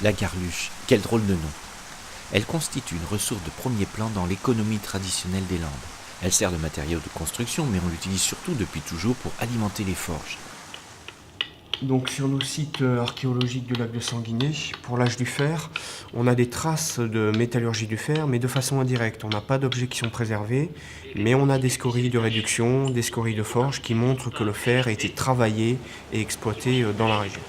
La garluche, quel drôle de nom. Elle constitue une ressource de premier plan dans l'économie traditionnelle des Landes. Elle sert de matériau de construction, mais on l'utilise surtout depuis toujours pour alimenter les forges. Donc sur nos sites archéologiques du lac de Sanguinet, pour l'âge du fer, on a des traces de métallurgie du fer, mais de façon indirecte. On n'a pas d'objets qui sont préservés, mais on a des scories de réduction, des scories de forge qui montrent que le fer a été travaillé et exploité dans la région.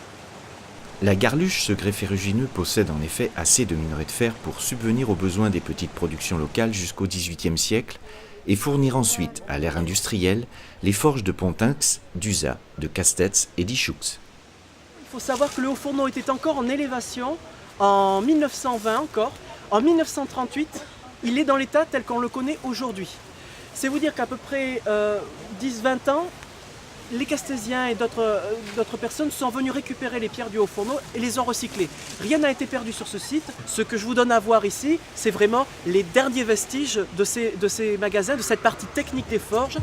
La garluche, ce grès ferrugineux, possède en effet assez de minerais de fer pour subvenir aux besoins des petites productions locales jusqu'au XVIIIe siècle et fournir ensuite, à l'ère industrielle, les forges de Pontinx, d'Usa, de Castets et d'Ichoux. Il faut savoir que le haut fourneau était encore en élévation en 1920 encore. En 1938, il est dans l'état tel qu'on le connaît aujourd'hui. C'est vous dire qu'à peu près 10-20 ans, les Castésiens et d'autres personnes sont venus récupérer les pierres du haut fourneau et les ont recyclées. Rien n'a été perdu sur ce site. Ce que je vous donne à voir ici, c'est vraiment les derniers vestiges de ces magasins, de cette partie technique des forges.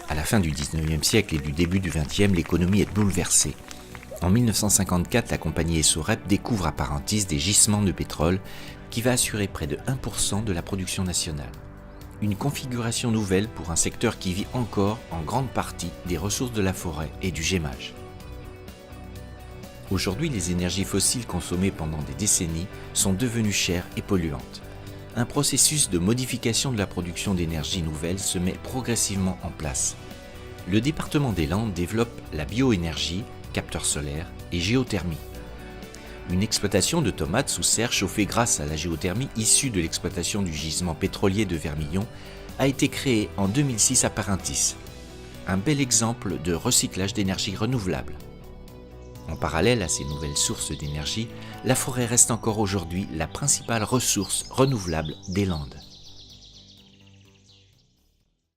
À la fin du XIXe siècle et du début du XXe, l'économie est bouleversée. En 1954, la compagnie Essorep découvre à Parentis des gisements de pétrole qui va assurer près de 1% de la production nationale. Une configuration nouvelle pour un secteur qui vit encore en grande partie des ressources de la forêt et du gémage. Aujourd'hui, les énergies fossiles consommées pendant des décennies sont devenues chères et polluantes. Un processus de modification de la production d'énergie nouvelle se met progressivement en place. Le département des Landes développe la bioénergie, capteurs solaires et géothermie. Une exploitation de tomates sous serre chauffée grâce à la géothermie issue de l'exploitation du gisement pétrolier de Vermillon a été créée en 2006 à Parentis. Un bel exemple de recyclage d'énergie renouvelable. En parallèle à ces nouvelles sources d'énergie, la forêt reste encore aujourd'hui la principale ressource renouvelable des Landes.